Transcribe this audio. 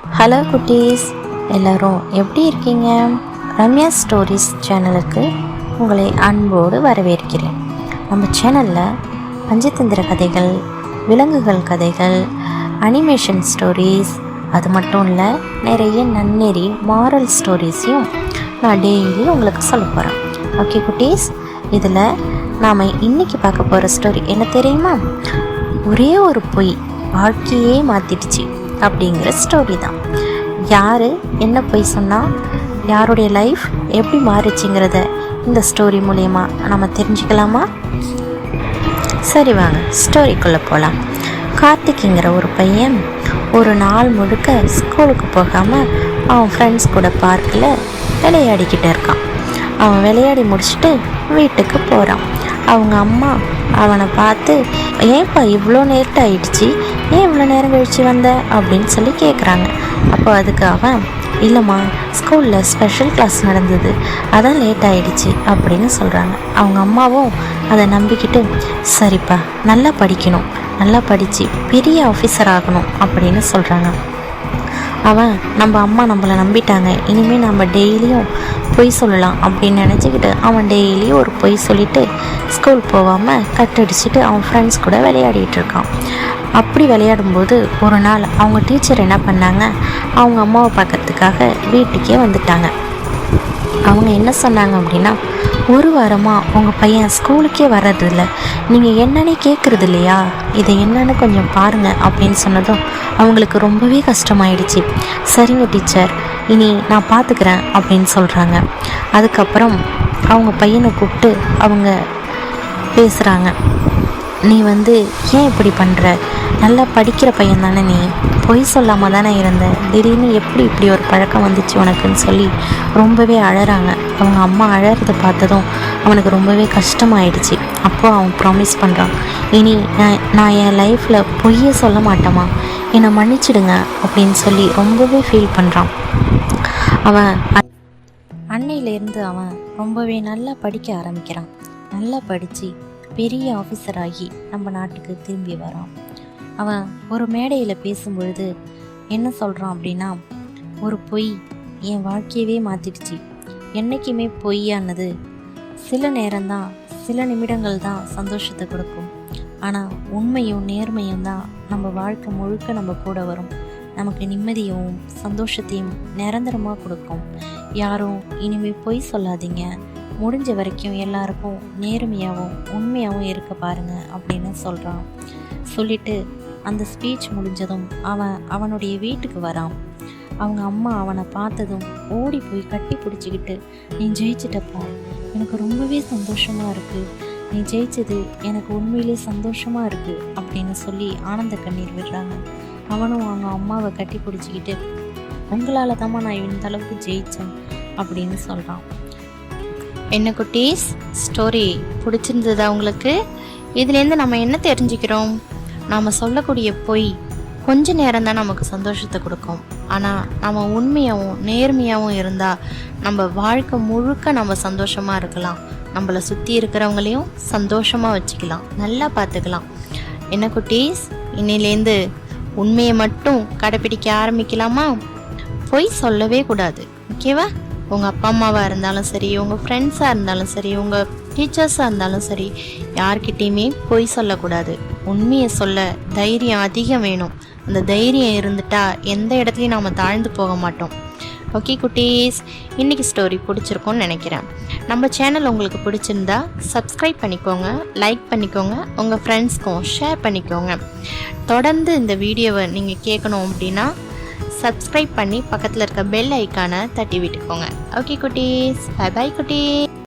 Hello குட்டீஸ், எல்லோரும் எப்படி இருக்கீங்க? ரம்யா ஸ்டோரிஸ் சேனலுக்கு உங்களை அன்போடு வரவேற்கிறேன். நம்ம சேனலில் பஞ்சதந்திர கதைகள், விலங்குகள் கதைகள், அனிமேஷன் ஸ்டோரிஸ், அது மட்டும் இல்லை நிறைய நன்னெறி மாரல் ஸ்டோரிஸையும் நான் டெய்லி உங்களுக்கு சொல்ல போகிறேன். ஓகே குட்டீஸ், இதில் நாம் இன்றைக்கி பார்க்க போகிற ஸ்டோரி என்ன தெரியுமா? ஒரே ஒரு பொய் வாழ்க்கையே மாற்றிடுச்சு அப்படிங்கிற ஸ்டோரி தான். யார் என்ன பொய் சொன்னால் யாருடைய லைஃப் எப்படி மாறிச்சுங்கிறத இந்த ஸ்டோரி மூலயமா நம்ம தெரிஞ்சுக்கலாமா? சரி வாங்க ஸ்டோரிக்குள்ளே போகலாம். கார்த்திக்ங்கிற ஒரு பையன் ஒரு நாள் முழுக்க ஸ்கூலுக்கு போகாமல் அவன் ஃப்ரெண்ட்ஸ் கூட பார்க்கில் விளையாடிக்கிட்டு இருக்கான். அவன் விளையாடி முடிச்சுட்டு வீட்டுக்கு போகிறான். அவங்க அம்மா அவனை பார்த்து, ஏன்ப்பா இவ்வளோ லேட் ஆகிடுச்சி, ஏன் இவ்வளோ நேரம் கழித்து வந்த அப்படின்னு சொல்லி கேட்குறாங்க. அப்போ அதுக்கு அவன், இல்லைம்மா ஸ்கூலில் ஸ்பெஷல் கிளாஸ் நடந்தது, அதான் லேட் ஆகிடுச்சி அப்படின்னு சொல்கிறாங்க. அவங்க அம்மாவும் அதை நம்பிக்கிட்டு, சரிப்பா நல்லா படிக்கணும், நல்லா படித்து பெரிய ஆஃபீஸர் ஆகணும் அப்படின்னு சொல்கிறாங்க. அவன் நம்ம அம்மா நம்மளை நம்பிட்டாங்க, இனிமேல் நம்ம டெய்லியும் பொய் சொல்லலாம் அப்படின்னு நினச்சிக்கிட்டு அவன் டெய்லியும் ஒரு பொய் சொல்லிவிட்டு ஸ்கூல் போகாமல் கட்டடிச்சிட்டு அவன் ஃப்ரெண்ட்ஸ் கூட விளையாடிட்டு இருக்கான். அப்படி விளையாடும்போது ஒரு நாள் அவங்க டீச்சர் என்ன பண்ணாங்க, அவங்க அம்மாவை பார்க்கறதுக்காக வீட்டுக்கே வந்துட்டாங்க. அவங்க என்ன சொன்னாங்க அப்படின்னா, ஒரு வாரமாக உங்கள் பையன் ஸ்கூலுக்கே வர்றதில்ல, நீங்கள் என்னன்னே கேட்குறது இல்லையா, இதை என்னன்னு கொஞ்சம் பாருங்கள் அப்படின்னு சொன்னதும் அவங்களுக்கு ரொம்பவே கஷ்டமாயிடுச்சு. சரிங்க டீச்சர், இனி நான் பார்த்துக்கிறேன் அப்படின்னு சொல்கிறாங்க. அதுக்கப்புறம் அவங்க பையனை கூப்பிட்டு அவங்க பேசுகிறாங்க. நீ ஏன் இப்படி பண்ணுற, நல்லா படிக்கிற பையன் தானே, நீ பொய் சொல்லாமல் தானே இருந்த, திடீர்னு எப்படி இப்படி ஒரு பழக்கம் வந்துச்சு உனக்குன்னு சொல்லி ரொம்பவே அழறாங்க. அவங்க அம்மா அழறதை பார்த்ததும் அவனுக்கு ரொம்பவே கஷ்டமாயிடுச்சு. அப்போது அவன் ப்ராமிஸ் பண்ணுறான், இனி நான் என் லைஃப்பில் பொய்யே சொல்ல மாட்டேம்மா, என்னை மன்னிச்சிடுங்க அப்படின்னு சொல்லி ரொம்பவே ஃபீல் பண்ணுறான். அவன் அன்னையிலேருந்து அவன் ரொம்பவே நல்லா படிக்க ஆரம்பிக்கிறான். நல்லா படித்து பெரிய ஆஃபீஸர் ஆகி நம்ம நாட்டுக்கு திரும்பி வரான். அவன் ஒரு மேடையில் பேசும்பொழுது என்ன சொல்கிறான் அப்படின்னா, ஒரு பொய் என் வாழ்க்கையவே மாற்றிடுச்சு. என்றைக்குமே பொய்யானது சில நேரம்தான், சில நிமிடங்கள் தான் சந்தோஷத்தை கொடுக்கும். ஆனால் உண்மையும் நேர்மையும் தான் நம்ம வாழ்க்கை முழுக்க நம்ம கூட வரும். நமக்கு நிம்மதியும் சந்தோஷத்தையும் நிரந்தரமாக கொடுக்கும். யாரும் இனிமேல் பொய் சொல்லாதீங்க, முடிஞ்ச வரைக்கும் எல்லாருக்கும் நேர்மையாகவும் உண்மையாகவும் இருக்க பாருங்க அப்படின்னு சொல்கிறான். சொல்லிட்டு அந்த ஸ்பீச் முடிஞ்சதும் அவனுடைய வீட்டுக்கு வரான். அவங்க அம்மா அவனை பார்த்ததும் ஓடி போய் கட்டி பிடிச்சிக்கிட்டு, நீ ஜெயிச்சிட்டப்பா, எனக்கு ரொம்பவே சந்தோஷமாக இருக்குது, நீ ஜெயிச்சது எனக்கு உண்மையிலே சந்தோஷமாக இருக்குது அப்படின்னு சொல்லி ஆனந்த கண்ணீர் விடுறாங்க. அவனும் அவங்க அம்மாவை கட்டி பிடிச்சிக்கிட்டு, உங்களால் தாம்மா நான் இந்த அளவுக்கு ஜெயித்தேன் அப்படின்னு சொல்கிறான். என்ன குட்டீஸ், ஸ்டோரி பிடிச்சிருந்ததா உங்களுக்கு? இதுலேருந்து நம்ம என்ன தெரிஞ்சுக்கிறோம்? நாம் சொல்லக்கூடிய பொய் கொஞ்ச நேரம் தான் நமக்கு சந்தோஷத்தை கொடுக்கும். ஆனால் நம்ம உண்மையாகவும் நேர்மையாகவும் இருந்தால் நம்ம வாழ்க்கை முழுக்க நம்ம சந்தோஷமாக இருக்கலாம். நம்மளை சுற்றி இருக்கிறவங்களையும் சந்தோஷமாக வச்சுக்கலாம், நல்லா பார்த்துக்கலாம். என்ன குட்டீஸ், இன்னிலேருந்து உண்மையை மட்டும் கடைப்பிடிக்க ஆரம்பிக்கலாமா? பொய் சொல்லவே கூடாது, ஓகேவா? உங்கள் அப்பா அம்மாவாக இருந்தாலும் சரி, உங்கள் ஃப்ரெண்ட்ஸாக இருந்தாலும் சரி, உங்கள் டீச்சர்ஸாக இருந்தாலும் சரி, யார்கிட்டையுமே பொய் சொல்லக்கூடாது. உண்மையை சொல்ல தைரியம் அதிகம் வேணும். அந்த தைரியம் இருந்துட்டா எந்த இடத்துலையும் நாம் தாழ்ந்து போக மாட்டோம். ஓகே குட்டீஸ், இன்றைக்கி ஸ்டோரி பிடிச்சிருக்கோன்னு நினைக்கிறேன். நம்ம சேனல் உங்களுக்கு பிடிச்சிருந்தா சப்ஸ்கிரைப் பண்ணிக்கோங்க, லைக் பண்ணிக்கோங்க, உங்கள் ஃப்ரெண்ட்ஸ்க்கும் ஷேர் பண்ணிக்கோங்க. தொடர்ந்து இந்த வீடியோவை நீங்கள் கேட்கணும் அப்படின்னா சப்ஸ்கிரைப் பண்ணி பக்கத்தில் இருக்க பெல் ஐக்கானை தட்டி விட்டுக்கோங்க. ஓகே குட்டீஸ், பை பை குட்டீஸ்.